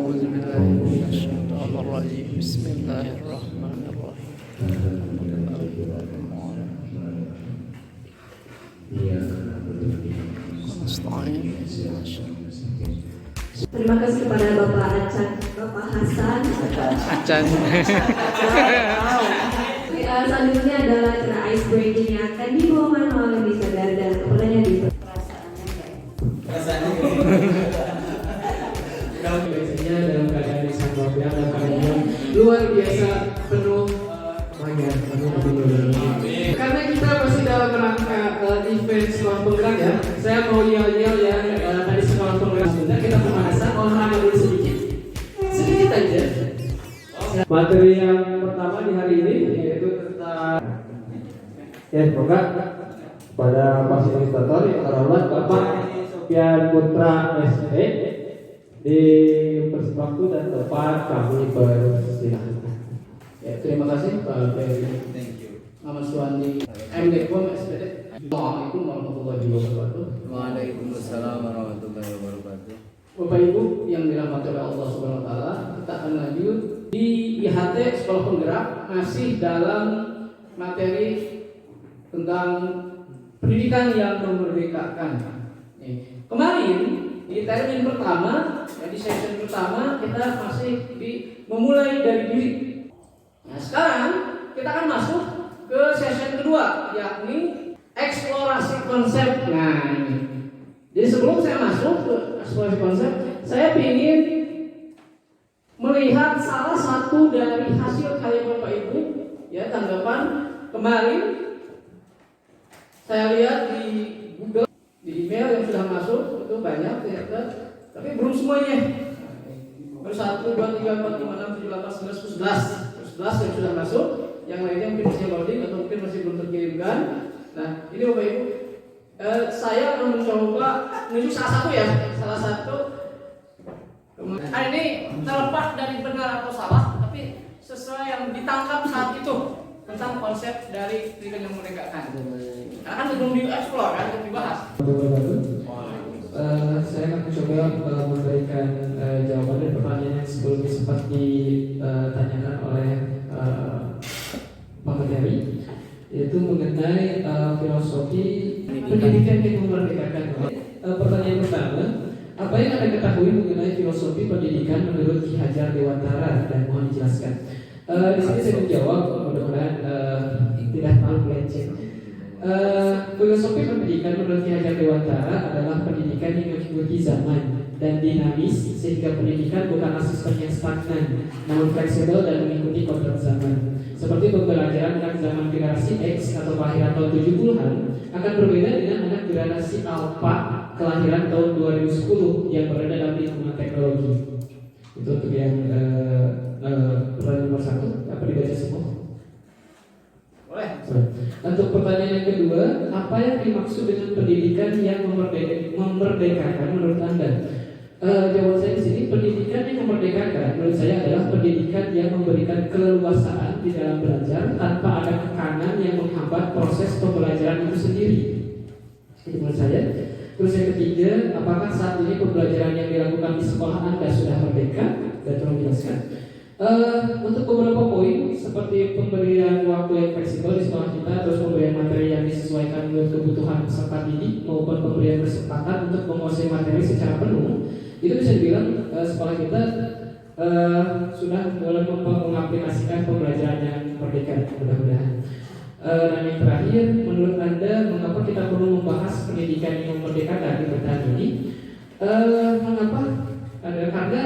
أعوذ بالله من الشيطان الرجيم. بسم الله الرحمن الرحيم. Terima kasih kepada Bapak Acan, Bapak Hasan. Acan. Selanjutnya adalah cara ice breaking yang akan dibawakan oleh Bisa dan kepadanya di biasanya dalam keadaan yang sangat dan keadaan luar biasa penuh semangat. Karena kita masih dalam rangka event sekolah penggerak ya, saya mau yel-yel ya tadi sekolah penggerak sudah kita pemanasan olahraga dulu sedikit aja. Materi yang pertama di hari ini yaitu tentang semoga pada fasilitator yang terhormat Bapak Sofian Putra SP di waktu dan tempat kami persilakan. Ya, terima kasih Pak Ferry. Thank you. Ahmad Suwandi, MDKOM SPD. Assalamualaikum warahmatullahi wabarakatuh. Waalaikumsalam warahmatullahi wabarakatuh. Bapak Ibu yang dirahmati oleh Allah Subhanahu wa taala, kita akan lanjut di IHT Sekolah Penggerak masih dalam materi tentang pendidikan yang memerdekakan. Kemarin di termin pertama, di session pertama kita masih memulai dari diri. Nah, sekarang kita akan masuk ke session kedua, yakni eksplorasi konsep. Nah, ini. Jadi sebelum saya masuk ke eksplorasi konsep, saya ingin melihat salah satu dari hasil karya Bapak Ibu, ya tanggapan kemarin. Saya lihat di Google, di email yang sudah masuk itu banyak ternyata, tapi belum semuanya. Baru 1, 2, 3, 4, 5, 6, 7, 8, 9, 10, 11 yang sudah masuk. Yang lainnya mungkin masih loading atau mungkin masih belum terkirimkan. Nah, ini Bapak Ibu, saya akan mencoba menuju salah satu. Nah, ini terlepas dari benar atau salah, tapi sesuai yang ditangkap saat itu tentang konsep dari pendidikan yang memerdekakan. Karena kan belum dieksplor kan, belum dibahas. Saya akan mencoba memberikan jawaban dari pertanyaan yang sebelumnya sempat ditanyakan oleh Pak Ferry, yaitu mengenai filosofi pendidikan yang memerdekakan. Pertanyaan pertama, apa yang Anda ketahui mengenai filosofi pendidikan menurut Ki Hajar Dewantara dan mohon dijelaskan. Di sini saya menjawab, mudah-mudahan tidak terlalu melenceng. Filosofi pendidikan menurut Ki Hajar Dewantara adalah pendidikan yang mengikuti zaman dan dinamis, sehingga pendidikan bukanlah sistem yang stagnan, namun fleksibel dan mengikuti kodrat zaman. Seperti pembelajaran anak zaman generasi X atau kelahiran tahun 70-an akan berbeda dengan anak generasi Alpha kelahiran tahun 2010 yang berada dalam lingkungan teknologi. Itu untuk yang pertanyaan nomor 1. Apa dibaca semua? Boleh. Untuk pertanyaan yang kedua, apa yang dimaksud dengan pendidikan yang memerdekakan menurut Anda? Jawaban saya di sini, pendidikan yang memerdekakan menurut saya adalah pendidikan yang memberikan keleluasaan di dalam belajar tanpa ada tekanan yang menghambat proses pembelajaran itu sendiri. Itu menurut saya. Terus yang ketiga, apakah saat ini pembelajaran yang dilakukan di sekolah Anda sudah merdeka? Dan tolong jelaskan. Untuk beberapa poin seperti pemberian waktu yang fleksibel di sekolah kita, terus pemberian materi yang disesuaikan dengan kebutuhan peserta didik maupun pemberian kesempatan untuk menguasai materi secara penuh, itu bisa dibilang sekolah kita sudah mulai mengaplikasikan pembelajaran yang merdeka, mudah-mudahan. Dan yang terakhir, menurut Anda mengapa kita perlu membahas pendidikan yang memerdekakan di pertanyaan ini? Mengapa? Karena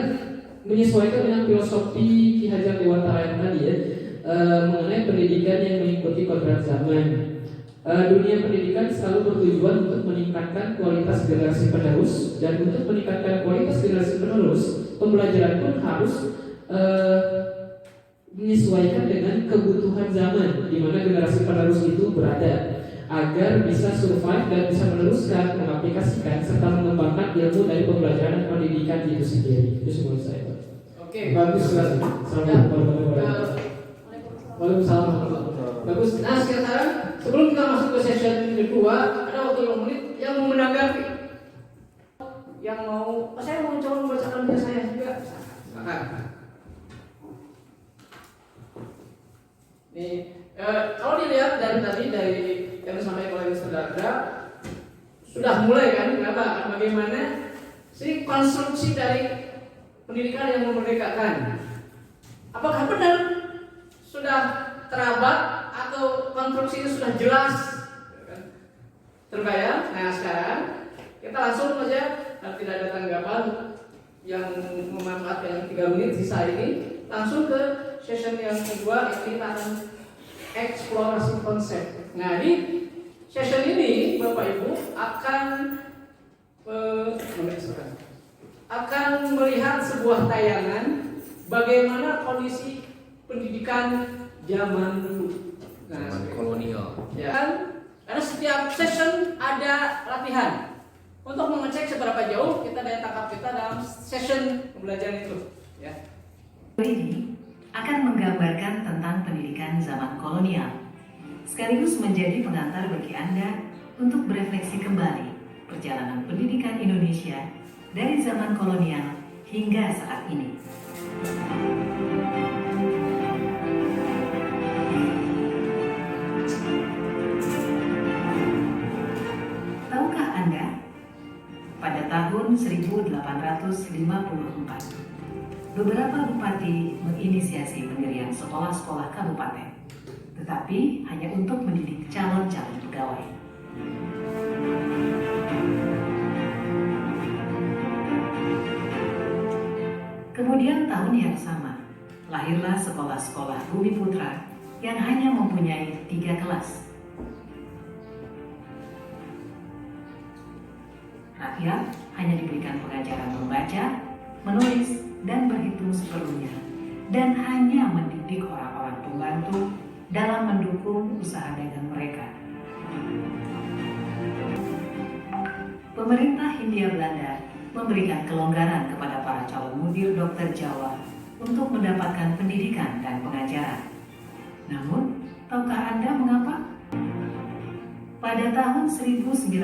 menyesuaikan dengan filosofi Ki Hajar Dewantara yang tadi ya, mengenai pendidikan yang mengikuti kodrat zaman. Dunia pendidikan selalu bertujuan untuk meningkatkan kualitas generasi penerus, dan untuk meningkatkan kualitas generasi penerus, pembelajaran pun harus menyesuaikan dengan kebutuhan zaman di mana generasi penerus itu berada, agar bisa survive dan bisa meneruskan, mengaplikasikan serta mengembangkan ilmu dari pembelajaran pendidikan itu sendiri. Itu semua saya. Oke, bagus sekali. Waalaikumsalam. Bagus. Nah, sekarang sebelum kita masuk ke session kedua, ada waktu 5 menit yang mau menanggapi, yang mau, saya mau coba membacakan buku saya juga. dilaksanakan. Nih, kalau dilihat dari tadi dari yang disampaikan oleh Mr. Darda, sudah mulai kan? Kenapa? Bagaimana sih konstruksi dari pendidikan yang memerdekakan? Apakah benar sudah terabak atau konstruksinya sudah jelas? Terbayang? Nah sekarang kita langsung saja, tidak ada tanggapan yang memanfaatkan 3 menit sisa ini, langsung ke session yang kedua, yang kita akan eksplorasi konsep. Nah di session ini Bapak Ibu akan melihat sebuah tayangan bagaimana kondisi pendidikan zaman dulu. Nah, Zaman kolonial. ya kan? Karena setiap session ada latihan untuk mengecek seberapa jauh kita daya tangkap kita dalam session pembelajaran itu. Ya. Ini akan menggambarkan tentang pendidikan zaman kolonial, sekaligus menjadi pengantar bagi Anda untuk berefleksi kembali perjalanan pendidikan Indonesia dari zaman kolonial hingga saat ini. Tahukah Anda, pada tahun 1854, beberapa bupati menginisiasi pendirian sekolah-sekolah kabupaten, tetapi hanya untuk mendidik calon-calon pegawai. Kemudian tahun yang sama, lahirlah sekolah-sekolah Bumi Putra yang hanya mempunyai 3 kelas. Rakyat hanya diberikan pengajaran membaca, menulis, dan berhitung seperlunya, dan hanya mendidik orang-orang pembantu dalam mendukung usaha dagang mereka. Pemerintah Hindia Belanda memberikan kelonggaran kepada para calon mudir dokter Jawa untuk mendapatkan pendidikan dan pengajaran. Namun, tahukah Anda mengapa? Pada tahun 1920,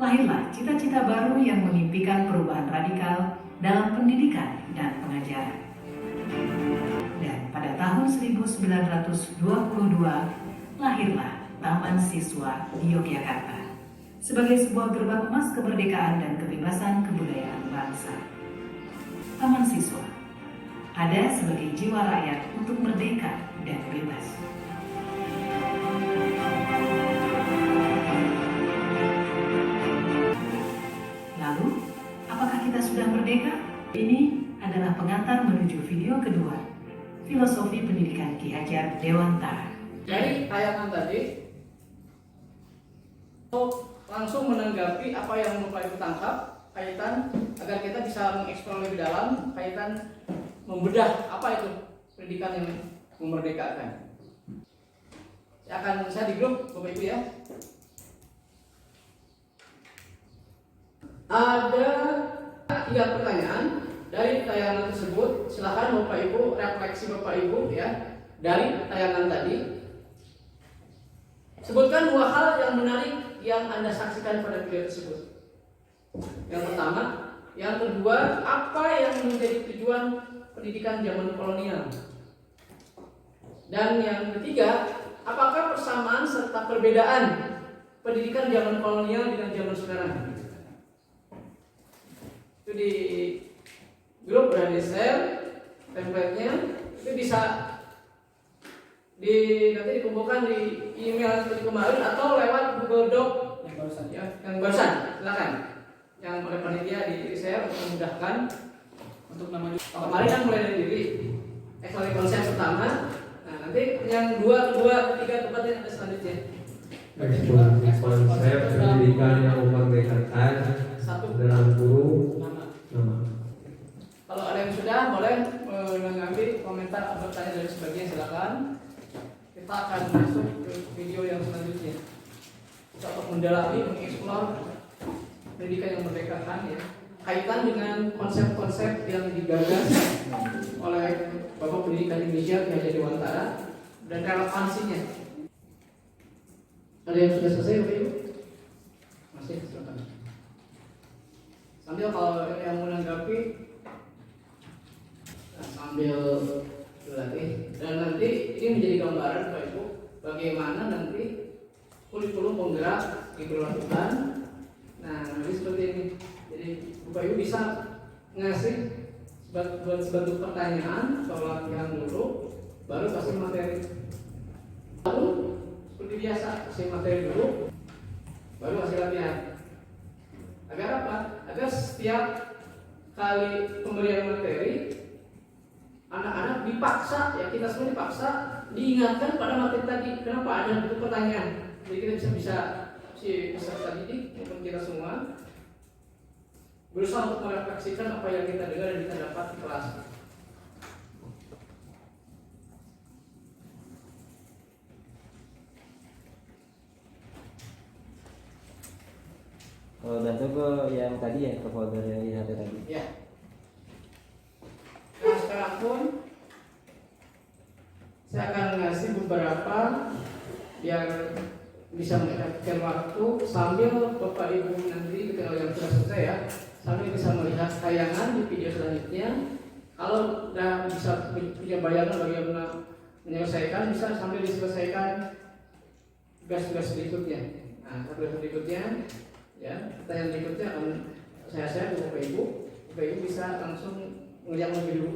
lahirlah cita-cita baru yang memimpikan perubahan radikal dalam pendidikan dan pengajaran. Dan pada tahun 1922, lahirlah Taman Siswa di Yogyakarta sebagai sebuah gerbang emas kemerdekaan dan kebebasan kebudayaan bangsa. Taman Siswa ada sebagai jiwa rakyat untuk merdeka dan bebas. Lalu, apakah kita sudah merdeka? Ini adalah pengantar menuju video kedua, Filosofi Pendidikan Ki Hajar Dewantara. Dari tayangan tadi, langsung menanggapi apa yang Bapak Ibu tangkap kaitan agar kita bisa mengeksplor lebih dalam kaitan membedah apa itu pendidikan yang memerdekakan. Saya di grup Bapak Ibu ya. Ada 3 pertanyaan dari tayangan tersebut. Silakan Bapak Ibu refleksi Bapak Ibu ya dari tayangan tadi. Sebutkan 2 hal yang menarik yang Anda saksikan pada video tersebut. Yang pertama, yang kedua, apa yang menjadi tujuan pendidikan zaman kolonial? Dan yang ketiga, apakah persamaan serta perbedaan pendidikan zaman kolonial dengan zaman sekarang? Itu di grup udah di-share template-nya. Itu bisa nanti dikumpulkan di email seperti kemarin atau lewat Google Doc yang barusan, silakan. Yang oleh panitia di-share untuk memudahkan untuk nama. Kemarin kan mulai dari diri eksplorasi konsep pertama. Nah, nanti yang kedua, ketiga, keempat yang ada selanjutnya. Eksplorasi konsep pendidikan yang memerdekakan dalam guru nama. Kalau ada yang sudah, boleh mengambil komentar atau bertanya dari sebagian, silakan. Kita akan masuk ke video yang selanjutnya. Kita untuk mendalami, mengeksplor pendidikan yang memerdekakan ya, kaitan dengan konsep-konsep yang digagas oleh Bapak Pendidikan Indonesia Ki Hajar Dewantara dan relevansinya. Ada yang sudah selesai Bapak Ibu? Masih, silakan. Sambil kalau yang menanggapi sambil berlatih. Dan nanti ini menjadi gambaran Bapak Ibu bagaimana nanti kurikulum penggerak diberlakukan. Nah, nanti seperti ini. Jadi Bapak Ibu bisa ngasih sebentuk pertanyaan soal latihan dulu, baru kasih materi. Lalu seperti biasa kasih materi dulu, baru kasih latihan. Agar apa? Agar setiap kali pemberian materi, anak-anak dipaksa, ya kita semua dipaksa diingatkan pada materi tadi. Kenapa ada bentuk pertanyaan? Jadi kita bisa si peserta didik maupun kita semua berusaha untuk merefleksikan apa yang kita dengar dan kita dapat di kelas. Kalau udah tuh ke yang tadi ya, ke folder yang di HP tadi. Ya. Nah sekarang pun saya akan ngasih beberapa biar bisa mengefektifkan waktu sambil Bapak Ibu nanti ketika yang sudah selesai ya, sambil bisa melihat tayangan di video selanjutnya. Kalau udah bisa punya bayangan bagaimana menyelesaikan, bisa sambil diselesaikan tugas-tugas berikutnya. Nah, tugas berikutnya ya, pertanyaan berikutnya akan saya share ke Bapak Ibu. Bapak Ibu bisa langsung mengerjakan dulu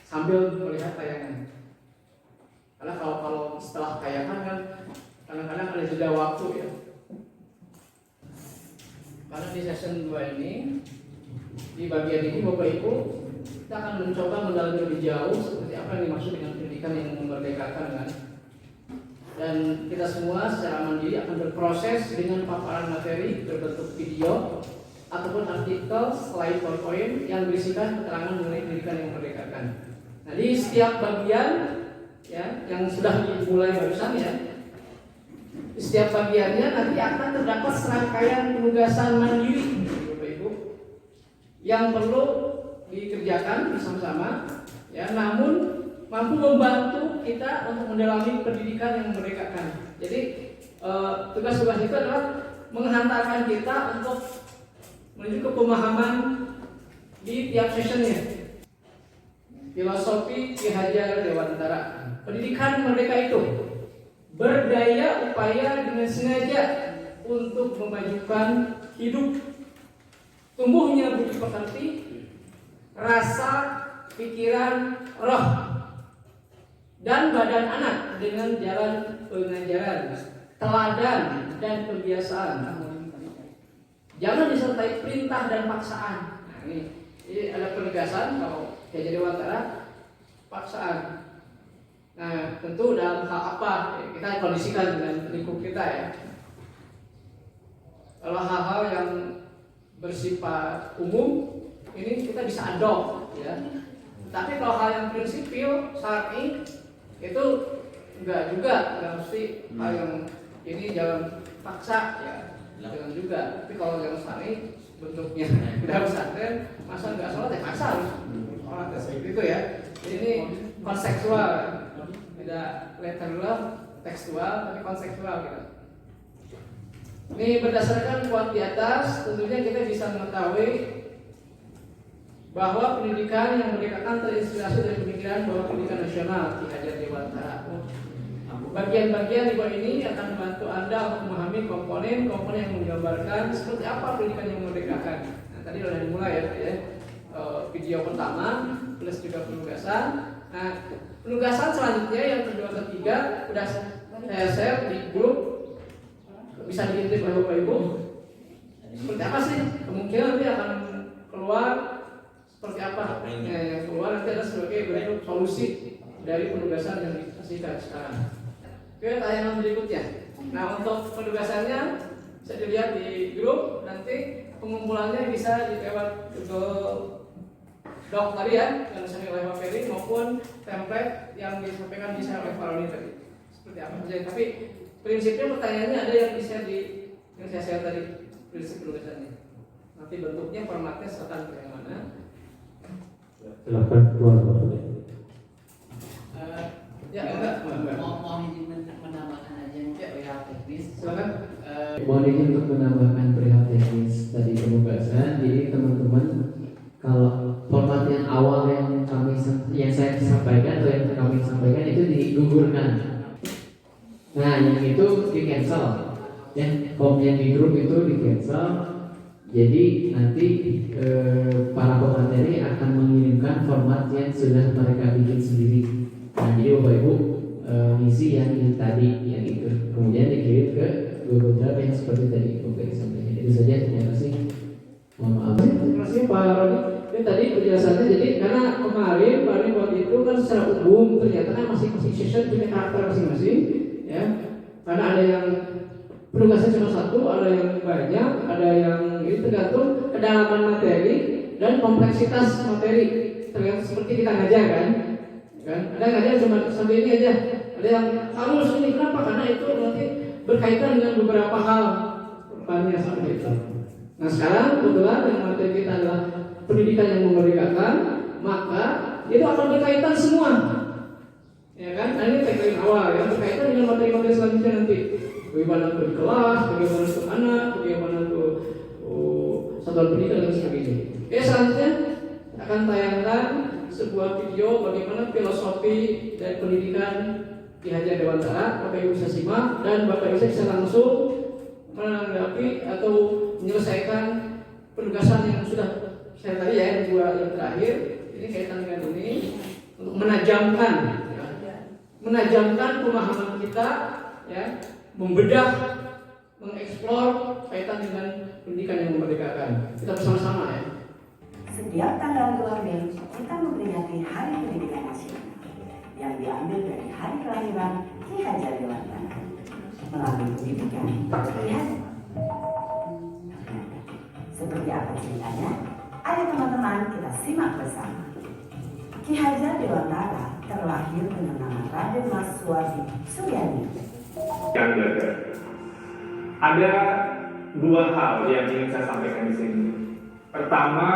sambil melihat tayangan. Karena kalau setelah tayangan kan kadang-kadang ada jeda waktu ya. Karena di session 2 ini, di bagian ini Bapak Ibu kita akan mencoba mendalami lebih jauh seperti apa yang dimaksud dengan pendidikan yang memerdekakan kan. Dan kita semua secara mandiri akan berproses dengan paparan materi berbentuk video ataupun artikel slide PowerPoint yang berisikan keterangan mengenai pendidikan yang memerdekakan. Nah di setiap bagian ya yang sudah dimulai barusan ya, di setiap bagiannya nanti akan terdapat serangkaian penugasan mandiri Bapak Ibu yang perlu dikerjakan bersama-sama ya, namun mampu membantu kita untuk mendalami pendidikan yang memerdekakan. Jadi tugas-tugas itu adalah menghantarkan kita untuk menuju ke pemahaman di tiap sessionnya. Filosofi Ki Hajar Dewantara. Pendidikan merdeka itu berdaya upaya dengan sengaja untuk memajukan hidup, tumbuhnya budi pekerti, rasa, pikiran, roh, dan badan anak dengan jalan pengajaran, teladan, dan kebiasaan. Jangan disertai perintah dan paksaan. Nah, ini ada penegasan kalau Ki Hajar Dewantara, paksaan. Nah, tentu dalam hal apa kita kondisikan dengan lingkup kita ya. Kalau hal-hal yang bersifat umum ini kita bisa adopt ya. Tapi kalau hal yang prinsipil, syar'i itu enggak juga, enggak mesti hal yang ini jangan paksa ya. Jangan juga. Tapi kalau yang syar'i bentuknya udah pesantren, masa enggak sholat ya paksa harus sholat seperti itu ya. Ini konseptual. Tidak literal, tekstual, tapi konseptual gitu. Ini berdasarkan kuat di atas, tentunya kita bisa mengetahui bahwa pendidikan yang memerdekakan terinspirasi dari pemikiran bahwa pendidikan nasional Ki Hajar Dewantara. Bagian-bagian di bawah ini akan membantu Anda untuk memahami komponen-komponen yang menggambarkan seperti apa pendidikan yang memerdekakan. Nah, tadi sudah dimulai ya, video pertama plus juga penugasan. Nah, penugasan selanjutnya yang kedua ketiga sudah saya share di grup, bisa diintip oleh Bapak Ibu. Seperti apa sih kemungkinan nanti akan keluar seperti apa? Yang keluar nanti adalah sebagai bentuk solusi dari penugasan yang dikasihkan sekarang. Oke, tayangan berikutnya. Nah, untuk penugasannya bisa dilihat di grup, nanti pengumpulannya bisa lewat Google Doc tadi ya, yang disampaikan oleh Pak Ferry maupun template yang disampaikan di share oleh Pak Roni tadi. Seperti apa saja. Tapi prinsipnya pertanyaannya ada yang bisa yang saya share tadi, prinsip penugasannya. Nanti bentuknya, formatnya akan kayak mana? Silakan keluar Bapak. Ya enggak. Mau izin menambahkan aja perihal teknis. Silakan. Mohon izin untuk menambahkan perihal teknis tadi penugasan. Jadi teman-teman, kalau format yang awal yang yang saya sampaikan atau yang kami sampaikan itu digugurkan. Nah, yang itu di cancel, ya, form yang di grup itu di cancel. Jadi nanti para pemateri akan mengirimkan format yang sudah mereka bikin sendiri. Nah, jadi Bapak Ibu ngisi yang tadi yang itu, kemudian dikirim ke Google Drive yang seperti tadi Bapak sampaikan. Itu saja, terima kasih. Mohon maaf. Terima kasih Pak Roni. Ini tadi penjelasannya, jadi karena kemarin waktu itu kan secara umum ternyata kan masing-masing session punya karakter masing-masing, ya. Karena ada yang penugasnya cuma satu, ada yang banyak, ada yang ini tergantung kedalaman materi dan kompleksitas materi. Tergantung seperti kita ngajar kan? Ada ngajar cuma sampai ini aja. Ada yang harus ini, kenapa? Karena itu nanti berkaitan dengan beberapa hal pertanyaan seperti itu. Nah sekarang kebetulan yang materi kita adalah pendidikan yang memerdekakan, maka itu akan berkaitan semua, ya kan? Nah ini tagline awal ya, berkaitan dengan materi-materi selanjutnya nanti. Bagaimana untuk di kelas, bagaimana untuk anak, bagaimana untuk satuan pendidikan dan sebagainya. Oke, selanjutnya akan tayangkan sebuah video bagaimana filosofi dan pendidikan Ki Hajar Dewantara. Bapak Ibu bisa simak dan Bapak Ibu bisa langsung menanggapi atau menyelesaikan penugasan yang sudah saya tadi ya, yang dua yang terakhir. Ini kaitan dengan ini untuk menajamkan pemahaman kita, ya, membedah, mengeksplor kaitan dengan pendidikan yang memerdekakan. Kita bersama-sama ya. Setiap tanggal 2 Mei kita memperingati Hari Pendidikan Nasional yang diambil dari hari kelahiran Ki Hajar Dewantara. Melalui pendidikan terlihat seperti apa ceritanya? Ayo teman-teman kita simak bersama. Ki Hajar Dewantara terlahir dengan nama Raden Mas Suwardi Suryadi. Ada dua hal yang ingin saya sampaikan di sini. Pertama,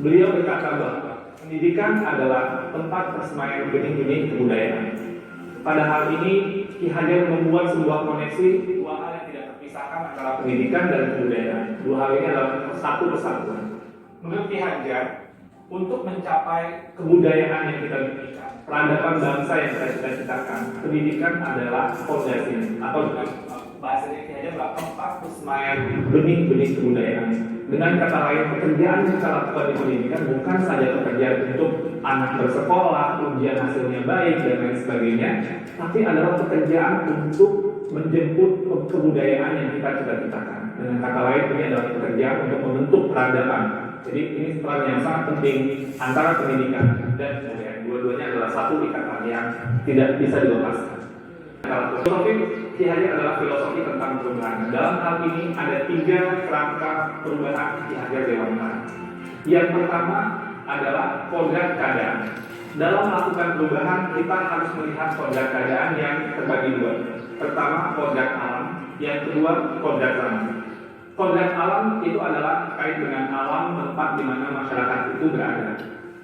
beliau berkata bahwa pendidikan adalah tempat persemaian benih-benih kebudayaan. Pada hal ini, Ki Hajar membuat sebuah koneksi dua hal yang tidak terpisahkan antara pendidikan dan kebudayaan. Dua hal ini adalah satu kesatuan. Menurut Ki Hajar, untuk mencapai kebudayaan yang kita miliki, peradaban bangsa yang kita cita-citakan, pendidikan adalah fondasi atau bahasanya Ki Hajar adalah tempat persemaian benih-benih kebudayaan. Dengan kata lain, pekerjaan yang kita lakukan di pendidikan bukan saja pekerjaan untuk anak bersekolah, ujian hasilnya baik dan lain sebagainya, tapi adalah pekerjaan untuk menjemput kebudayaan yang kita cita-citakan. Dengan kata lain, ini adalah pekerjaan untuk membentuk peradaban. Jadi ini peran yang sangat penting antara pendidikan dan kebudayaan. Dua-duanya adalah satu ikatan yang tidak bisa dilepaskan. Filosofi Ki Hajar adalah filosofi tentang perubahan. Dalam hal ini ada 3 kerangka perubahan Ki Hajar Dewantara. Yang pertama adalah kodrat keadaan. Dalam melakukan perubahan kita harus melihat kodrat keadaan yang terbagi dua. Pertama kodrat alam, yang kedua kodrat zaman. Kodrat alam itu adalah terkait dengan alam tempat di mana masyarakat itu berada.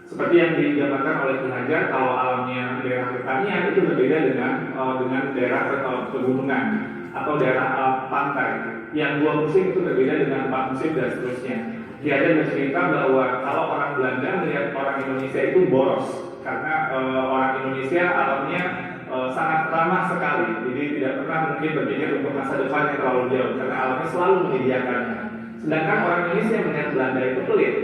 Seperti yang digambarkan oleh Ki Hajar, kalau alamnya daerah pertanian itu berbeda dengan daerah pegunungan atau daerah pantai. Yang 2 musim itu berbeda dengan 4 musim dan seterusnya. Ki Hajar bercerita bahwa kalau orang Belanda melihat orang Indonesia itu boros, karena orang Indonesia alamnya sangat ramah sekali, jadi tidak pernah mungkin berpikir untuk masa depan yang terlalu jauh, karena alamnya selalu menyediakannya. Sedangkan orang Indonesia melihat Belanda itu pelit.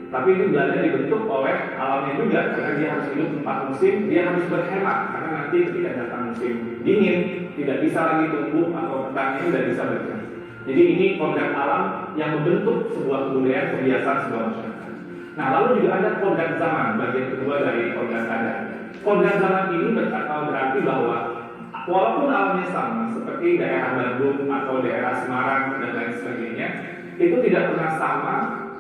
Tapi ini Belanda dibentuk oleh alamnya juga, karena dia harus hidup 4 musim, dia harus berhemat, karena nanti ketika datang musim dingin, tidak bisa lagi tumbuh atau petani tidak bisa bergerak. Jadi ini kodrat alam yang membentuk sebuah kebudayaan, kebiasaan sebuah masyarakat. Nah lalu juga ada kodrat zaman, bagian kedua dari kodrat keadaan. Kodrat zaman ini berarti bahwa walaupun alamnya sama, seperti daerah Bandung atau daerah Semarang dan lain sebagainya, itu tidak pernah sama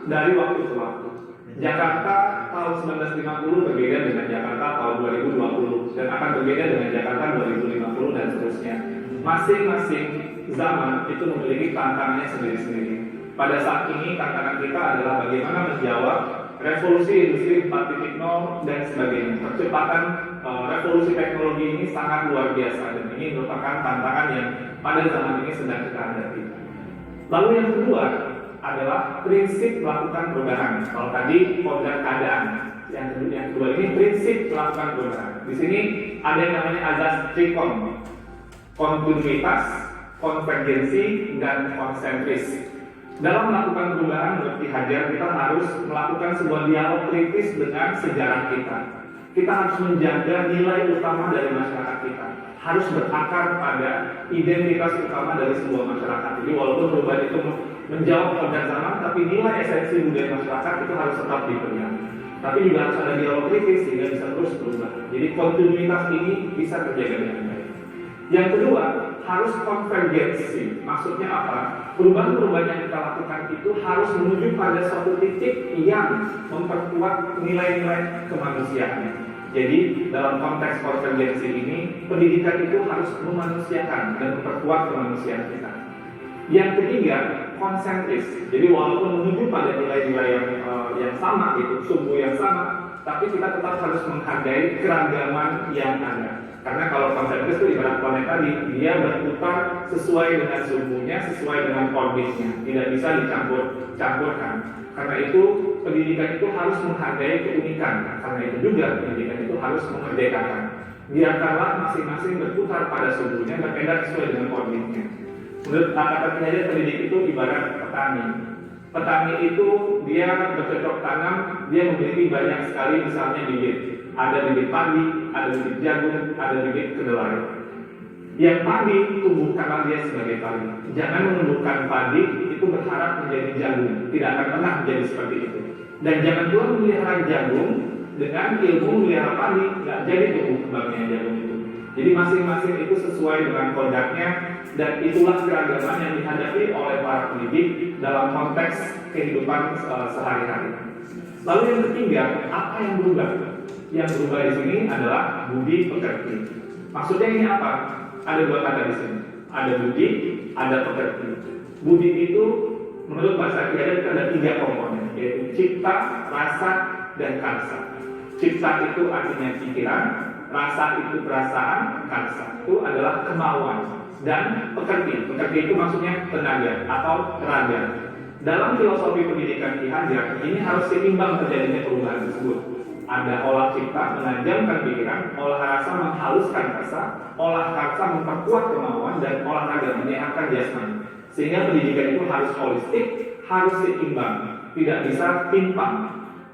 dari waktu ke waktu. Jakarta tahun 1950 berbeda dengan Jakarta tahun 2020 dan akan berbeda dengan Jakarta 2050 dan seterusnya. Masing-masing zaman itu memiliki tantangannya sendiri-sendiri. Pada saat ini tantangan kita adalah bagaimana menjawab revolusi industri 4.0 dan sebagainya. Percepatan revolusi teknologi ini sangat luar biasa dan ini merupakan tantangan yang pada zaman ini sedang kita hadapi. Lalu yang kedua adalah prinsip melakukan perubahan. Kalau tadi kodrat keadaan, yang kedua ini prinsip melakukan perubahan. Di sini ada yang namanya azas trikon, kontinuitas, konvergensi, dan konsentris. Dalam melakukan perubahan menurut Ki Hajar, kita harus melakukan sebuah dialog kritis dengan sejarah kita. Kita harus menjaga nilai utama dari masyarakat kita, harus berakar pada identitas utama dari sebuah masyarakat. Jadi walaupun perubahan itu menjawab kodrat zaman, tapi nilai esensi budaya masyarakat itu harus tetap dipegang. Tapi juga harus ada dialog kritis sehingga bisa terus berubah. Jadi kontinuitas ini bisa terjaga dengan baik. Yang kedua, harus konvergensi. Maksudnya apa? Perubahan-perubahan yang kita lakukan itu harus menuju pada suatu titik yang memperkuat nilai-nilai kemanusiaan. Jadi dalam konteks konvergensi ini, pendidikan itu harus memanusiakan dan memperkuat kemanusiaan kita. Yang ketiga, konsentris. Jadi walaupun menuju pada nilai-nilai yang sama, itu sumbu yang sama, tapi kita tetap harus menghargai keragaman yang ada. Karena kalau konsentris itu ibarat planet tadi, dia berputar sesuai dengan sumbunya, sesuai dengan orbitnya, tidak bisa dicampur-campurkan. Karena itu pendidikan itu harus menghargai keunikan. Karena itu juga pendidikan itu harus memerdekakan. Biarkanlah masing-masing berputar pada sumbunya, berpindah sesuai dengan orbitnya. Menurut kata Ki Hajar, pendidik itu ibarat petani. Petani itu dia bercocok tanam, dia memiliki banyak sekali misalnya bibit. Ada bibit padi, ada bibit jagung, ada bibit kedelai. Yang padi tumbuhkanlah dia sebagai padi. Jangan menumbuhkan padi itu berharap menjadi jagung. Tidak akan pernah menjadi seperti itu. Dan jangan pula memelihara jagung dengan ilmu memelihara padi, nggak jadi tumbuh kembangnya jagung itu. Jadi masing-masing itu sesuai dengan kodratnya, dan itulah keragaman yang dihadapi oleh para pendidik dalam konteks kehidupan sehari-hari. Lalu yang ketiga, apa yang berubah? Yang berubah di sini adalah budi pekerti. Maksudnya ini apa? Ada dua kata di sini. Ada budi, ada pekerti. Budi itu menurut bahasa Ki Hajar ada tiga komponen, yaitu cipta, rasa, dan karsa. Cipta itu artinya pikiran, rasa itu perasaan, karsa itu adalah kemauan, dan pekerti. Pekerti itu maksudnya tenaga atau raga. Dalam filosofi pendidikan Ki Hajar, ini harus seimbang terjadinya perubahan tersebut. Ada olah cipta menajamkan pikiran, olah rasa menghaluskan rasa, olah karsa memperkuat kemauan, dan olahraga menyehatkan jasmani. Sehingga pendidikan itu harus holistik, harus seimbang, tidak bisa timpang.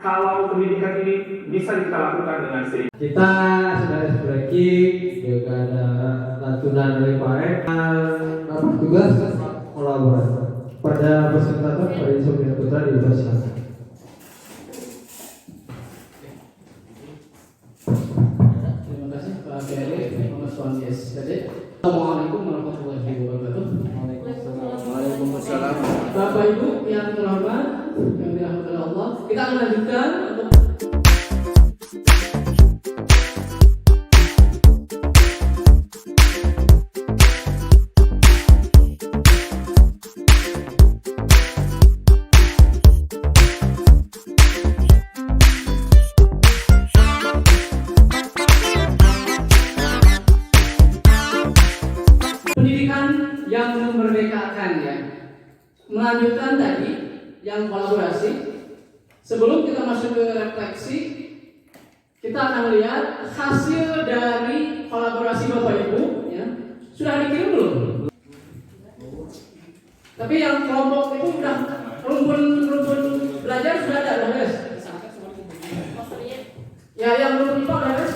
Kalau pendidikan ini bisa kita lakukan dengan seimbang. Kita sudah breaking, juga ada lantunan dari Pak Ek. Tugas kolaborasi pada presentator pada Sophia Putra di Indonesia. Terima kasih Pak Ferry, Mas Wandies. Assalamualaikum warahmatullahi wabarakatuh. Waalaikumsalam. Bapak Ibu yang terhormat, yang dirahmati oleh Allah, kita akan lanjutkan untuk yang memerdekakan ya. Melanjutkan tadi yang kolaborasi. Sebelum kita masuk ke refleksi, kita akan lihat hasil dari kolaborasi Bapak Ibu ya. Sudah dikirim belum? Tapi yang kelompok itu udah rumpun belajar sudah ada, guys. Ya, yang belum IPA udah guys.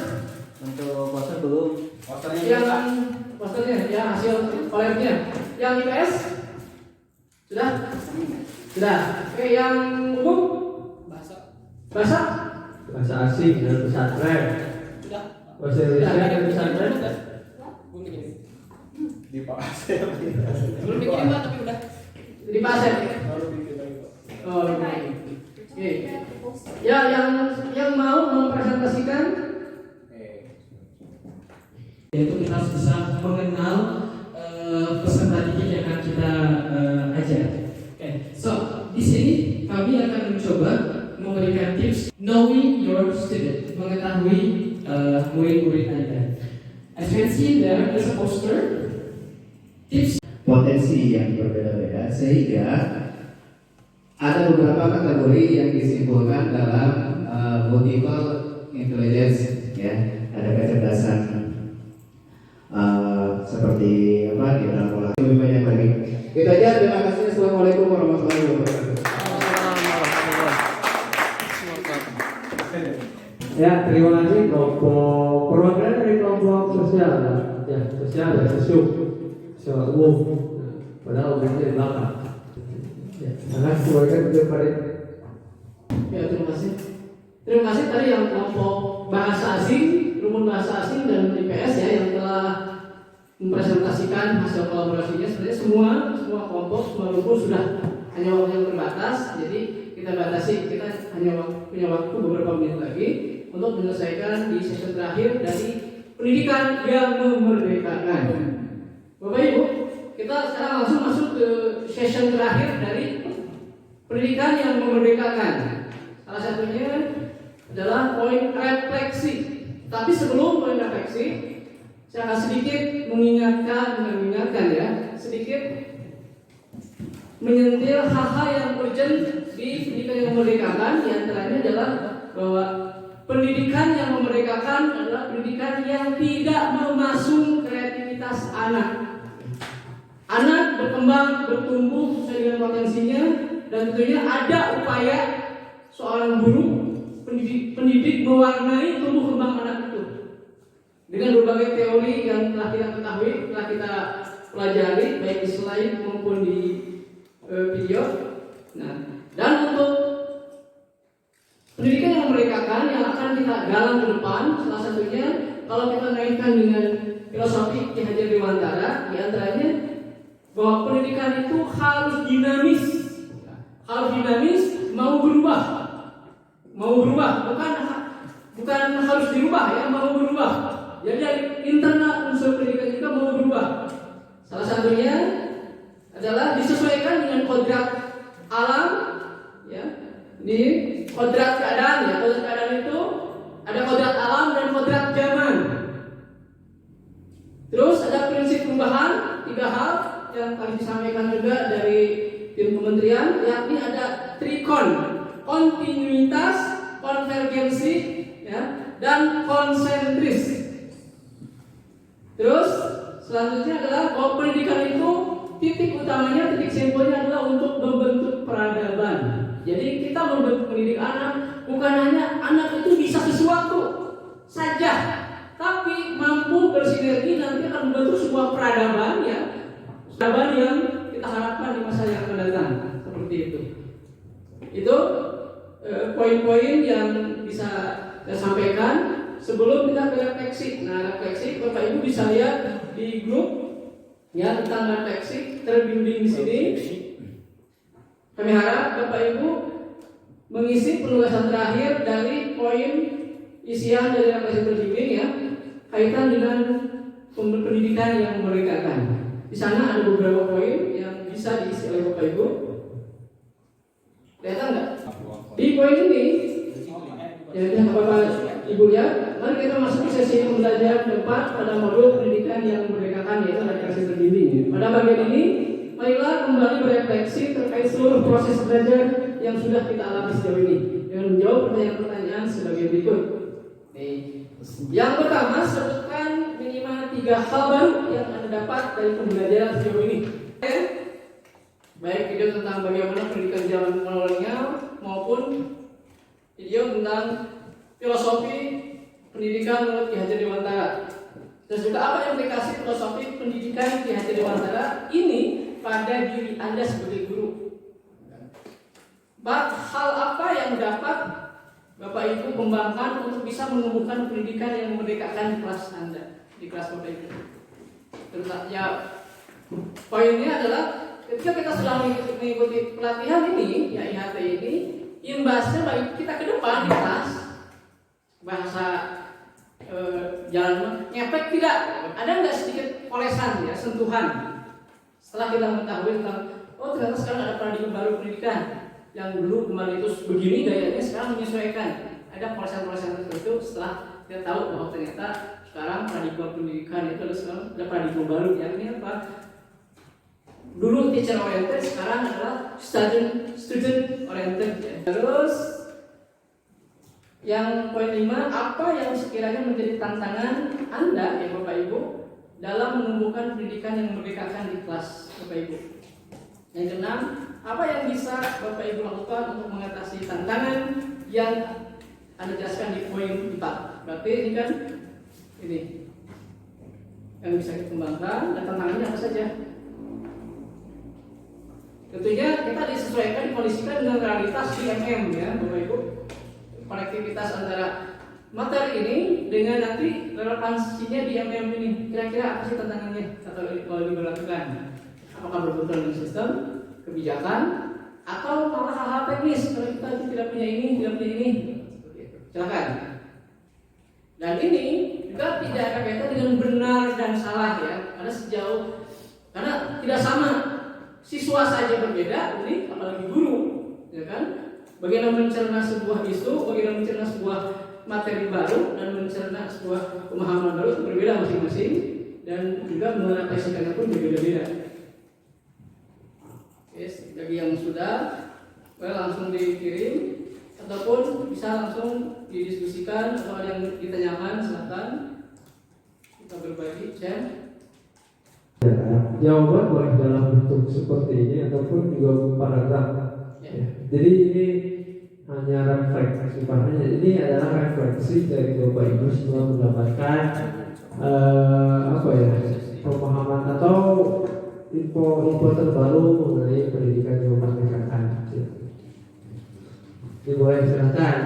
Untuk poster belum. Posternya ya, hasil kolernya. Yang IPS sudah? Sudah. Oke, yang umum bahasa asing dan pesantren. sudah. Bahasa Indonesia dan pesantren. Belum dikirim Pak, tapi udah di pasar. Oh, oke. Ya, yang mau mempresentasikan, yaitu kita harus bisa mengenal peserta didik yang akan kita ajar. Oke, so di sini kami akan mencoba memberikan tips knowing your student, mengetahui murid-murid Anda. As you can see there is a poster. Tips Potensi yang berbeda-beda sehingga ada beberapa kategori yang disimpulkan dalam multiple intelligence, ya. Ada kecerdasan seperti apa di dalam pola lebih banyak lagi. Itu aja. Terima kasih. Assalamualaikum warahmatullahi wabarakatuh. Ya, terima kasih kelompok perwakilan dari kelompok sosial, ya sosial, ya sosial umum. Padahal umumnya di belakang. Ya, karena keluarga itu pada. Ya, terima kasih. Terima kasih tadi yang kelompok bahasa asing, rumun bahasa asing dan IPS ya yang telah mempresentasikan hasil kolaborasinya. Sebenarnya semua kelompok, semua rumpun sudah hanya waktu yang terbatas. Jadi kita batasi, kita hanya punya waktu beberapa menit lagi untuk menyelesaikan di sesi terakhir dari pendidikan yang memerdekakan. Bapak Ibu, kita sekarang langsung masuk ke sesi terakhir dari pendidikan yang memerdekakan. Salah satunya adalah poin refleksi. Tapi sebelum poin refleksi, saya akan sedikit mengingatkan ya, sedikit menyentil hal-hal yang urgent di pendidikan yang memerdekakan. Di antaranya adalah bahwa pendidikan yang memerdekakan adalah pendidikan yang tidak memasung kreativitas anak. Anak berkembang, bertumbuh sesuai dengan potensinya, dan tentunya ada upaya seorang guru, pendidik mewarnai tumbuh kembang anak itu dengan berbagai teori yang telah kita ketahui, telah kita pelajari baik di slide maupun di video. Nah, dan untuk pendidikan yang memerdekakan yang akan kita galang ke depan, salah satunya kalau kita kaitkan dengan filosofi Ki Hajar Dewantara, di antaranya bahwa pendidikan itu harus dinamis, mau berubah, bukan harus dirubah ya, mau berubah. Jadi dari internal unsur pendidikan juga mau berubah. Salah satunya adalah disesuaikan dengan kodrat alam, ya. Di kodrat keadaan ya, kodrat keadaan itu ada kodrat alam dan kodrat zaman. Terus ada prinsip perubahan, 3 hal yang tadi disampaikan juga dari tim kementerian, yakni ada trikon, kontinuitas, konvergensi, ya, dan konsentris. Terus selanjutnya adalah bahwa pendidikan itu titik utamanya, titik simpulnya adalah untuk membentuk peradaban. Jadi kita mendidik anak bukan hanya anak itu bisa sesuatu saja, tapi mampu bersinergi nanti akan membentuk sebuah peradaban ya, peradaban yang kita harapkan di masa yang akan datang. Seperti itu. Itu poin-poin yang bisa saya sampaikan sebelum kita ke refleksi. Nah, refleksi Bapak Ibu bisa lihat di grup ya tentang refleksi terbimbing di sini. Kami harap Bapak Ibu mengisi penugasan terakhir dari poin isian dari refleksi terbimbing ya, kaitan dengan pendidikan yang memerdekakan. Di sana ada beberapa poin yang bisa diisi oleh Bapak Ibu. Kelihatan nggak? Di poin ini, ya Bapak Ibu lihat, mari kita masuk ke sesi pembelajaran keempat pada modul pendidikan yang memerdekakan, yaitu refleksi terbimbing. Pada bagian ini, marilah kembali berefleksi terkait seluruh proses belajar yang sudah kita alami sejauh ini dengan menjawab pertanyaan-pertanyaan sebagai berikut. Yang pertama, sebutkan minimal 3 hal baru yang Anda dapat dari pembelajaran sejauh ini. Baik video tentang bagaimana pendidikan zaman kolonial maupun video tentang filosofi pendidikan menurut Ki Hajar Dewantara. Dan juga apa implikasi filosofi pendidikan Ki Hajar Dewantara ini pada diri Anda sebagai guru. Hal apa yang dapat Bapak Ibu kembangkan untuk bisa menumbuhkan pendidikan yang memerdekakan di kelas Anda, di kelas Bapak Ibu. Terus ya, poinnya adalah ketika kita sudah mengikuti pelatihan ini, ya IHT ini, imbasnya bagi kita ke depan di kelas bahasa jalan ngepek tidak, ada nggak sedikit polesan ya, sentuhan. Setelah kita mengetahui tentang, oh ternyata sekarang ada paradigma baru pendidikan yang dulu kemarin itu begini gayanya, sekarang menyesuaikan. Ada polesan-polesan tertentu setelah kita tahu bahwa ternyata sekarang paradigma pendidikan itu ada paradigma baru, yang ini apa? Dulu teacher oriented, sekarang adalah student oriented. Terus yang poin 5, apa yang sekiranya menjadi tantangan Anda ya Bapak Ibu dalam menumbuhkan pendidikan yang memerdekakan di kelas Bapak Ibu. Yang keenam, apa yang bisa Bapak Ibu lakukan untuk mengatasi tantangan yang Anda jelaskan di poin 4. Berarti ini kan ini yang bisa dikembangkan dan tantangannya apa saja. Tentunya kita disesuaikan, dikondisikan dengan realitas di ya Bapak Ibu. Konektivitas antara materi ini dengan nanti relevansinya di ini. Kira-kira apa sih tantangannya kalau diberlakukan? Apakah berbenturan dengan sistem, kebijakan, atau malah hal-hal teknis? Kalau kita tidak punya ini, silakan. Dan ini juga tidak ada kaitan dengan benar dan salah ya, karena tidak sama. Siswa saja berbeda, ini apalagi guru, ya kan? Bagaimana mencerna sebuah isu, bagaimana mencerna sebuah materi baru, dan mencerna sebuah pemahaman baru berbeda masing-masing, dan juga mengadaptasikannya pun berbeda-beda. Yes, bagi yang sudah langsung dikirim ataupun bisa langsung didiskusikan atau yang ditanyakan silakan kita berbagi chat. Jawaban boleh dalam bentuk seperti ini ataupun juga paragraf. Jadi ini hanya refleksi, ini adalah refleksi dari Bapak Ibu setelah mendapatkan pemahaman atau info terbaru mengenai pendidikan yang memerdekakan. Ini boleh silakan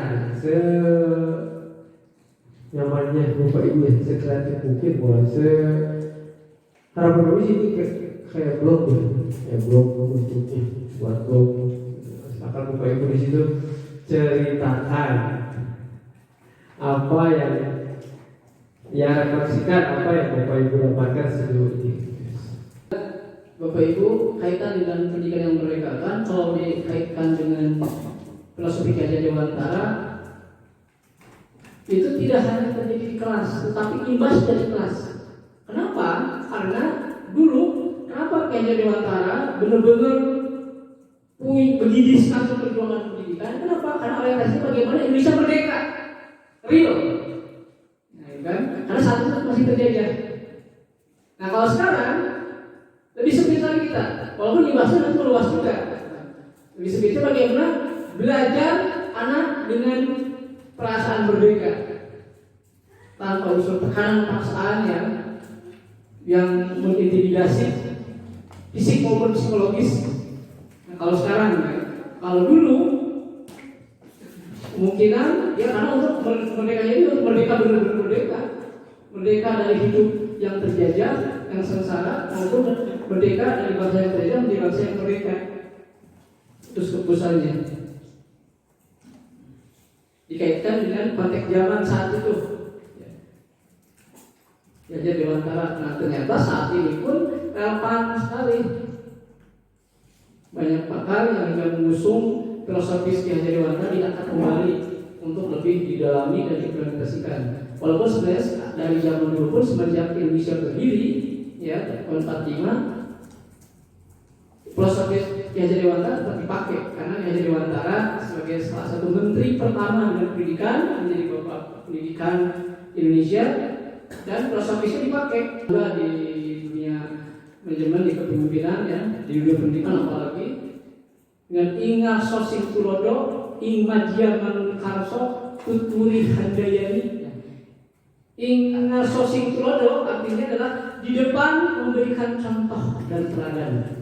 nyamannya Bapak Ibu ya, sekreatif mungkin boleh harapan kami sih kayak blog ya, blog bentuknya buat blog. Akan Bapak Ibu di situ ceritakan apa yang refleksikan apa yang Bapak Ibu dapatkan sejauh ini. Bapak Ibu, kaitan dengan pendidikan yang memerdekakan, kalau dikaitkan dengan filosofi Ki Dewantara, itu tidak hanya terjadi di kelas, tetapi imbas dari kelas. Kenapa? Karena dulu, kenapa Ki Dewantara benar-benar begini sekali perjuangan pendidikan? Kenapa? Karena orientasinya bagaimana Indonesia merdeka, real. Nah, kan? Karena saat itu masih terjajah. Nah, kalau sekarang lebih sempit lagi kita, walaupun dibahasnya nanti meluas juga. Lebih sempitnya bagaimana belajar anak dengan perasaan merdeka tanpa unsur tekanan paksaan yang mengintimidasi fisik maupun psikologis. Nah, kalau sekarang, kalau dulu kemungkinan ya karena untuk merdekanya ini untuk merdeka benar-benar merdeka dari hidup yang terjajah, yang sengsara, maupun merdeka dari bangsa yang terjajah menjadi bangsa yang merdeka. Terus keputusannya dikaitkan dengan konteks zaman saat itu. Ya, jadi Dewantara. Nah, ternyata saat ini pun relevan sekali. Banyak pakar yang juga mengusung filosofis Ki Dewantara diangkat kembali untuk lebih didalami dan diimplementasikan. Walaupun sebenarnya dari zaman dulu pun semenjak Indonesia berdiri, ya tahun 45, filosofis Ki Dewantara tetap dipakai karena Ki Dewantara sebagai salah satu menteri pertama dengan pendidikan menjadi bapak pendidikan Indonesia. Dan filosofisnya dipakai juga di dunia manajemen, di kepemimpinan ya, di dunia pendidikan apalagi dengan ingat sosing tulodo ing madya mankarso tuturi handayani. Ingat sosing tulodo artinya adalah di depan memberikan contoh dan teladan.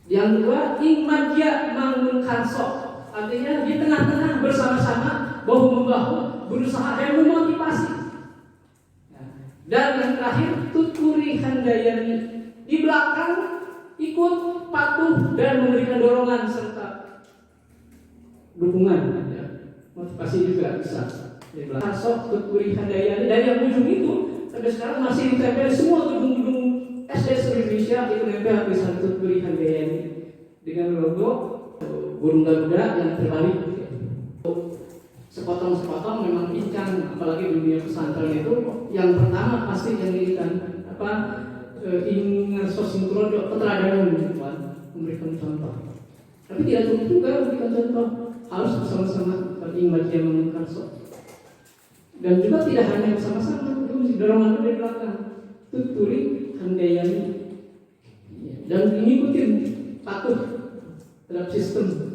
Yang kedua ing madya mankarso artinya di tengah-tengah bersama-sama bahu-membahu berusaha dan memotivasi. Dan yang terakhir tuturi handayani, di belakang ikut patuh dan memberikan dorongan serta dukungan ya. Motivasi juga bisa di belakang. Sok tuturi handayani dari yang ujung itu sampai sekarang masih ditempel semua gedung-gedung SD seluruh Indonesia itu nempel tulisan tuturi handayani dengan logo burung garuda yang terbalik. Sepotong-sepotong memang bincang, apalagi dunia pesantren itu yang pertama pasti yang dirikan ingin sosinkron keteladanan gitu kan, memberikan contoh. Tapi tidak cukup juga memberikan contoh, harus bersama-sama ingin baca mengarso. Dan juga tidak hanya bersama-sama, itu mesti dorongan dari belakang. Tuturi handayani dan mengikuti patuh terhadap sistem.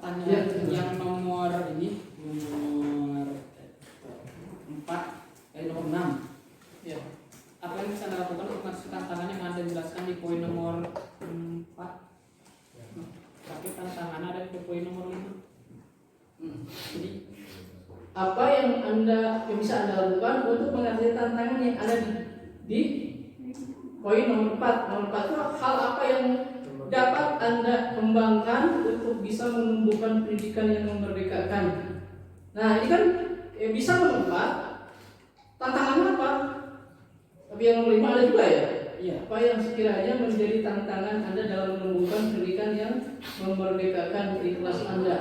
Pertanyaan yang nomor ini nomor 4 nomor 6 ya. Apa yang bisa Anda lakukan untuk mengatasi tantangan yang Anda jelaskan di poin nomor 4? Tapi tantangannya ada di poin nomor 5. Jadi apa yang bisa Anda lakukan untuk mengatasi tantangan yang ada di poin nomor 4? Nomor 4 itu hal apa yang dapat Anda kembangkan untuk bisa menumbuhkan pendidikan yang memerdekakan. Nah ini kan bisa nomor 4. Tantangannya apa? Tapi yang nomor 5 ada juga ya? Iya. Apa yang sekiranya menjadi tantangan Anda dalam menumbuhkan pendidikan yang memerdekakan di kelas Anda?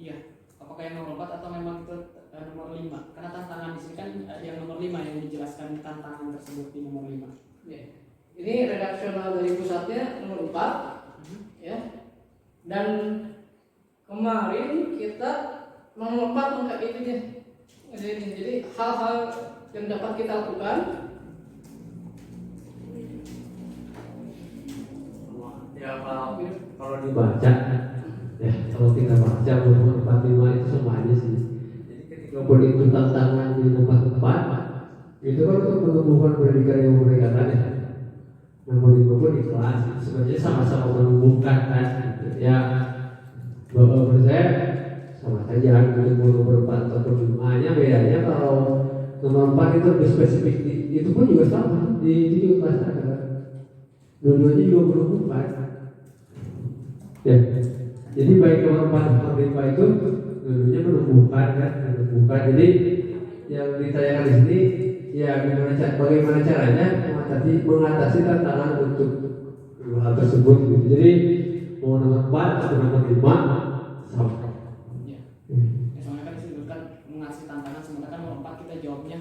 Iya. Apakah yang nomor 4 atau memang itu nomor 5? Karena tantangan di sini kan yang nomor 5 yang dijelaskan tantangan tersebut di nomor 5. Ya. Ini redaksional dari pusatnya nomor 4 ya. Dan kemarin kita nomor 4 lengkap ini dia. Jadi hal-hal yang dapat kita lakukan ya kalau dibaca ya, kalau kita baca nomor 45 itu sama aja sih. Jadi ketika boleh itu tantangan di tempat-tempat itu kan untuk menumbuhkan pendidikan yang memerdekakan ya. Nomor 5 pun di kelas sebenarnya sama-sama menumbuhkan kan gitu. Ya menurut saya sama saja gitu, nomor 4 atau 5 nya bedanya kalau nomor 4 itu lebih spesifik, itu pun juga sama di kelas ada dua-duanya juga menumbuhkan ya. Jadi baik nomor 4 atau 5 itu dua-duanya menumbuhkan kan, menumbuhkan. Jadi yang ditanyakan di sini ya bagaimana caranya mengatasi tantangan untuk dua hal tersebut gitu. Jadi mau nomor 4 atau nomor 5 sama. Ya. Soalnya kan disebutkan mengatasi tantangan, sementara kan nomor 4 kita jawabnya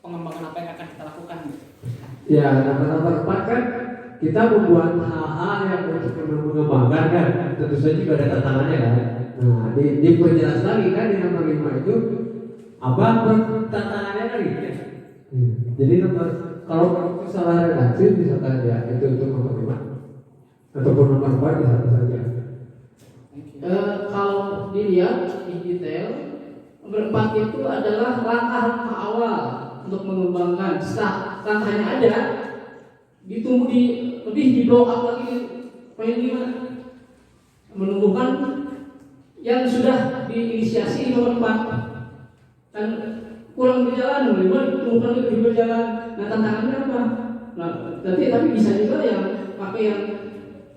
pengembangan apa yang akan kita lakukan gitu. Ya, nomor 4 kan kita membuat hal-hal yang untuk mengembangkan kan. Tentu saja juga ada tantangannya kan. Nah, diperjelas lagi kan di nomor 5 itu apa tantangannya lagi ya. Jadi kalau salah redaksi misalkan ya itu nomor 5 ataupun nomor 4 bisa saja. Kalau dilihat di detail, nomor 4 itu adalah langkah-langkah awal untuk mengembangkan. Setelah langkahnya ada, ditumbuh lebih di blow up lagi poin 5, menumbuhkan yang sudah diinisiasi di nomor 4 dan kurang berjalan, bukan lebih berjalan. Nah tantangannya apa? Nah, tapi bisa juga yang pakai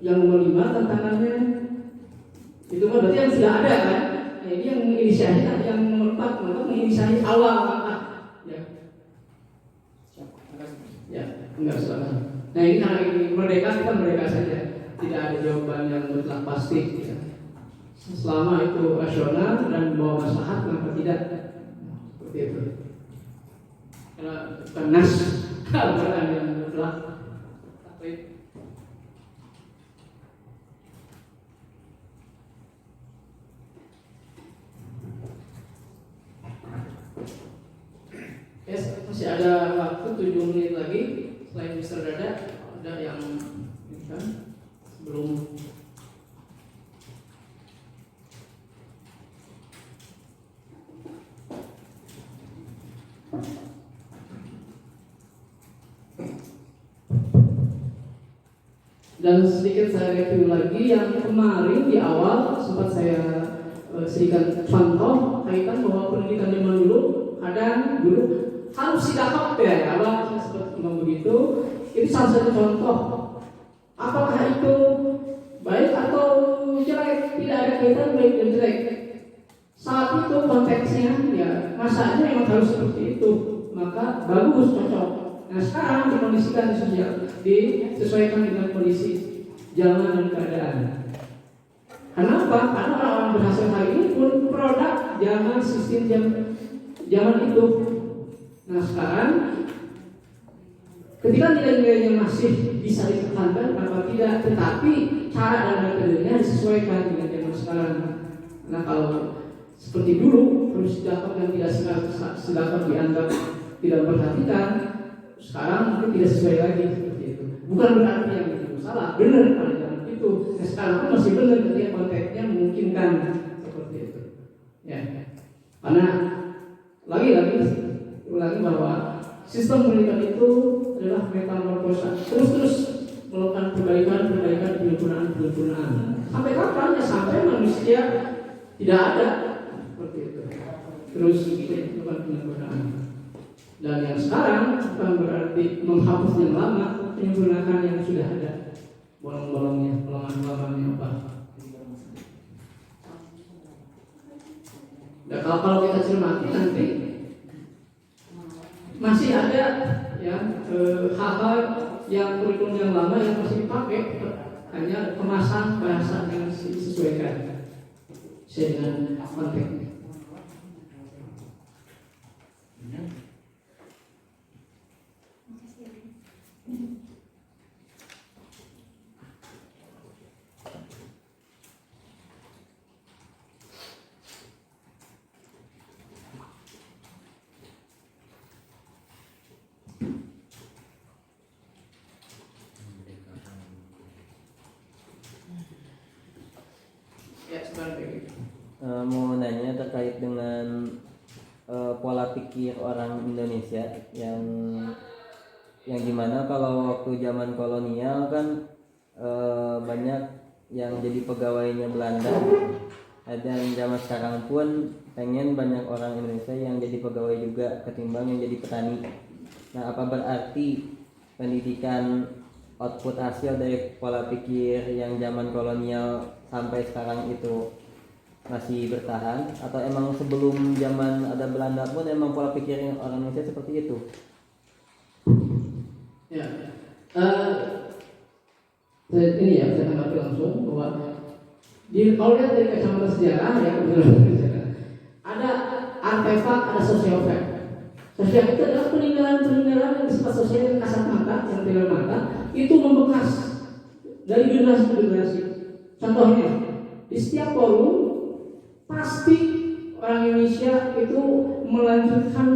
yang nomor 5 tantangannya itu kan berarti yang sudah ada kan? Nah, ini yang menginisiasi yang nomor 4 maka menginisiasi awal langkah ya. Ya, enggak salah. Nah ini karena ini merdeka, kita merdeka saja, tidak ada jawaban yang mutlak pasti ya. Selama itu rasional dan membawa maslahat maka tidak. Itu. Karena panas Al-Quran yang mutlak. Yes, masih ada waktu 7 menit lagi. Selain Mr. Dada, ada yang kan belum. Dan sedikit saya review lagi yang kemarin di awal sempat saya sedikit contoh kaitan bahwa pendidikan zaman dulu kadang dulu harus didapat ya, apa saya sempat ngomong begitu. Itu salah satu contoh. Apakah itu baik atau jelek? Tidak ada kaitan baik dan jelek. saat itu konteksnya ya masanya memang harus seperti itu, maka bagus, cocok. Nah sekarang dikondisikan di sosial, disesuaikan dengan kondisi zaman dan keadaan. Kenapa? Karena orang-orang berhasil hari ini pun produk zaman sistem zaman itu. Nah sekarang ketika nilai-nilainya masih bisa ditekankan apa tidak, tetapi cara dan metodenya disesuaikan dengan zaman sekarang. Nah kalau seperti dulu terus dapat dan tidak sedapat dianggap tidak memperhatikan, sekarang mungkin tidak sesuai lagi seperti itu. Bukan berarti yang itu salah, benar pada zaman itu. Nah sekarang pun masih benar ketika konteksnya memungkinkan seperti itu. Ya, karena lagi bahwa sistem pendidikan itu adalah metamorfosa, terus melakukan perbaikan penyempurnaan. Sampai kapan? Ya sampai manusia tidak ada seperti itu. Terus melakukan penyempurnaan. Dan yang sekarang bukan berarti menghapus yang lama, penyempurnaan yang sudah ada. Bolong-bolongnya, kelemahan-kelemahannya apa? Dan kalau kita cermati nanti masih ada ya hal-hal yang kurikulum yang lama yang masih dipakai, hanya kemasan bahasa yang disesuaikan sesuai dengan konteks. Mau nanya terkait dengan pola pikir orang Indonesia yang dimana kalau waktu zaman kolonial kan banyak yang jadi pegawainya Belanda, dan zaman sekarang pun pengen banyak orang Indonesia yang jadi pegawai juga ketimbang yang jadi petani. Nah, apa berarti pendidikan output hasil dari pola pikir yang zaman kolonial sampai sekarang itu masih bertahan, atau emang sebelum zaman ada Belanda pun emang pola pikir orang Indonesia seperti itu? Ya, ini ya saya tanggapi langsung bahwa kalau lihat dari kacamata sejarah ya, ada artefak, ada sosial fact. Sosial itu adalah peninggalan yang sifat sosial yang kasat mata, yang tidak mata, itu membekas dari generasi ke generasi. Contohnya, di setiap forum pasti orang Indonesia itu melanjutkan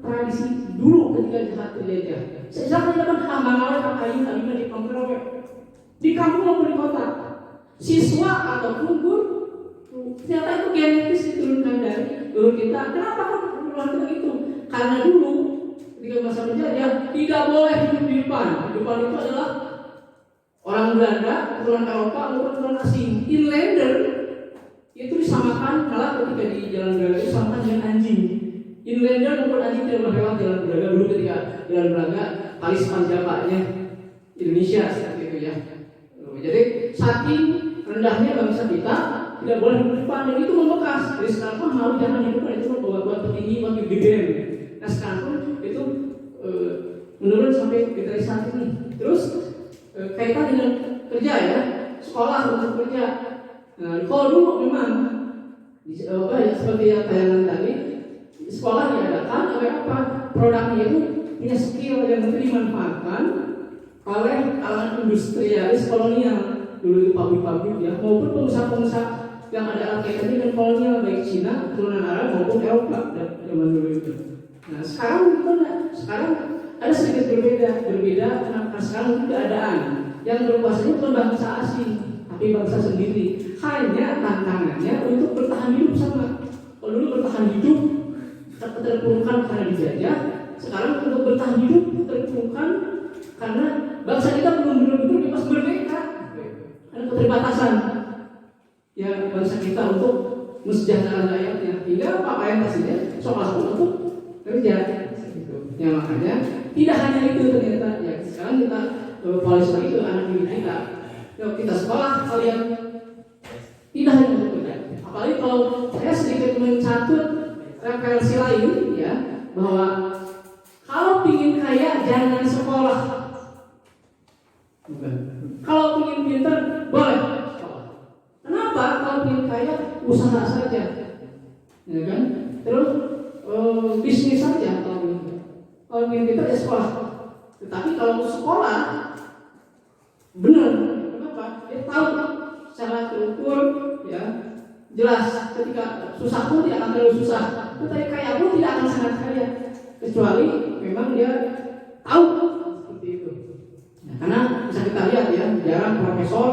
tradisi dulu ketika jahat terjajah. Sejak zaman Hamangawai, Kakain, Alima di Pangkarawe, di kampung maupun di kota, siswa ataupun guru, ternyata itu genetis diturunkan dari guru kita. Kenapa kan mengeluarkan itu? Karena dulu ketika masa penjajah tidak boleh hidup di depan. Di depan itu adalah orang Belanda, keturunan Eropa, atau keturunan asing. Inlander itu disamakan, malah ketika di jalan Braga itu disamakan dengan anjing. Inlander maupun anjing tidak boleh lewat jalan Braga dulu ketika jalan Braga kali sepanjangnya Indonesia seperti itu ya. Jadi saking rendahnya bangsa kita tidak boleh hidup di depan, dan itu membekas. Jadi sekarang pun mau jangan hidup di depan, itu buat petinggi, buat gede. Nah sekarang pun itu menurun sampai kita saat ini. Terus kaitan dengan kerja ya, sekolah untuk kerja. Nah, kalau dulu memang seperti yang tayangan tadi, sekolah diadakan agar apa? Produknya itu punya skill yang nanti dimanfaatkan oleh kalangan industrialis kolonial. Dulu itu pabrik-pabrik ya, maupun pengusaha-pengusaha yang ada kaitannya dengan kolonial, baik Cina, keturunan Arab maupun Eropa zaman dulu itu. Nah sekarang gimana? Sekarang ada sedikit berbeda karena sekarang keadaan yang berkuasanya bukan bangsa asing, tapi bangsa sendiri. Hanya tantangannya untuk bertahan hidup sama. Kalau dulu bertahan hidup terpurukkan karena dijajah, sekarang untuk bertahan hidup terpurukkan karena bangsa kita belum benar-benar bebas merdeka. Ada keterbatasan ya bangsa kita untuk mesejahterakan rakyatnya, hingga apa yang pastinya soal untuk kerja. Ya makanya tidak hanya itu ternyata ya sekarang kita polisi itu anak didik kita. Yuk kita sekolah kalian tidak hanya untuk kerja, apalagi kalau saya sedikit mencatut referensi lain ya, bahwa kalau ingin kaya jangan sekolah. Bukan. Kalau ingin pintar boleh sekolah. Kenapa? Kalau ingin kaya usaha saja, ya kan? Terus bisnis saja kalau ingin pintar ya sekolah. Tetapi kalau sekolah benar, kenapa? Dia tahu secara terukur, ya jelas. Ketika susah pun dia akan terlalu susah, tetapi kaya pun tidak akan sangat kaya, kecuali memang dia tahu seperti itu. Nah, karena bisa kita lihat ya, jarang profesor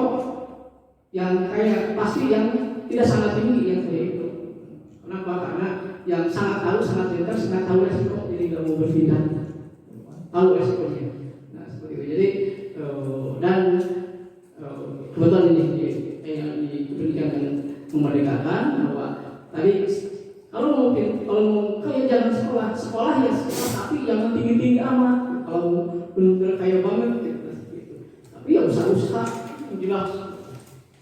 yang kaya, pasti yang tidak sangat tinggi yang kayak itu. Kenapa? Karena yang sangat tahu, sangat pintar, sangat tahu resiko, jadi nggak mau berpindah, tahu resikonya. Nah seperti itu. Jadi dan kebetulan ini di pendidikan yang memerdekakan bahwa tadi kalau mau kaya jangan sekolah ya sekolah, tapi jangan tinggi amat. Kalau benar kaya banget gitu. Tapi ya usaha jelas,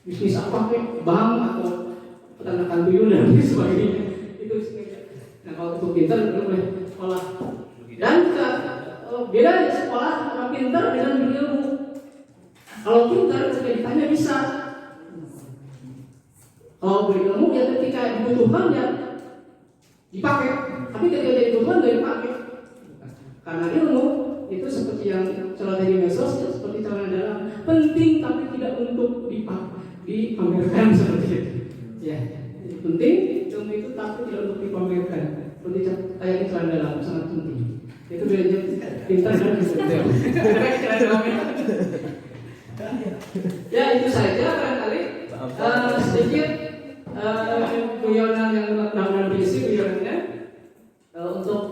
bisnis apa bank atau peternakan tuyul dan sebagainya itu. Nah kalau untuk pintar boleh sekolah, dan beda sekolah sama pintar dengan berilmu. Kalau pintar ketika ditanya bisa, kalau berilmu ya ketika dibutuhkan ya dipakai, tapi ketika dibutuhkan nggak dipakai. Karena ilmu itu seperti yang celana di medsos, ya, seperti celana dalam, penting tapi tidak untuk dipamerkan seperti itu. Ya, penting ilmu itu tapi tidak untuk dipamerkan. Seperti kayak celana dalam sangat penting. Itu bedanya pintar dan pintar. Ya itu saja barangkali sedikit guyonan yang mudah-mudahan berisi guyonannya untuk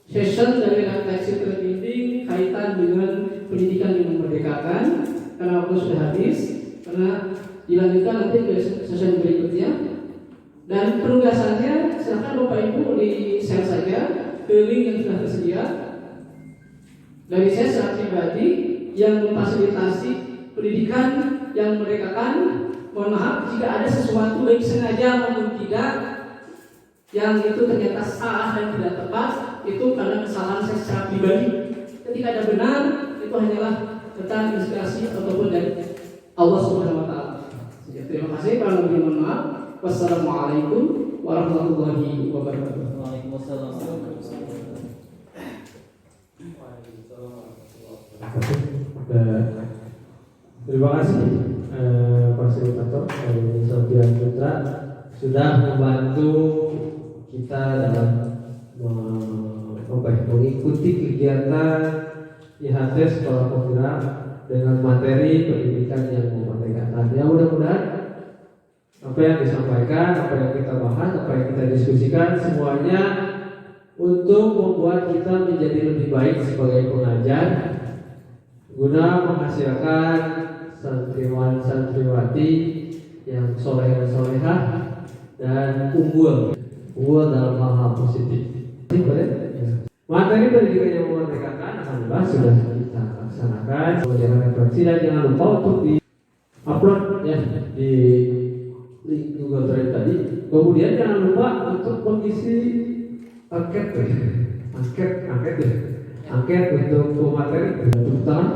session dari refleksi terbimbing kaitan dengan pendidikan yang memerdekakan. Karena waktu sudah habis, karena dilanjutkan nanti ke session berikutnya. Dan penugasannya silakan Bapak Ibu di share saja ke link yang sudah tersedia. Dari saya secara pribadi yang memfasilitasi pendidikan yang memerdekakan, mohon maaf jika ada sesuatu baik sengaja maupun tidak yang itu ternyata salah dan tidak tepat, itu karena kesalahan saya secara pribadi. Ketika ada benar, itu hanyalah tentang inspirasi ataupun dari Allah Subhanahu wa taala. Terima kasih, kalau lebih mohon maaf. Wassalamualaikum warahmatullahi wabarakatuh. Waalaikumsalam. Terima kasih fasilitator dari Sofian Putra sudah membantu kita dalam mengikuti kegiatan IHT Sekolah Penggerak dengan materi pendidikan yang memerdekakan. Ya mudah-mudahan apa yang disampaikan, apa yang kita bahas, apa yang kita diskusikan semuanya untuk membuat kita menjadi lebih baik sebagai pengajar, guna menghasilkan santriwan santriwati yang soleh dan solehah dan unggul dalam hal-hal positif. Materi pendidikan yang memerdekakan alhamdulillah sudah kita laksanakan. Jangan refleksi dan jangan lupa untuk di upload ya di link Google Drive tadi. Kemudian jangan lupa untuk mengisi angket untuk pemateri. Tepuk tangan.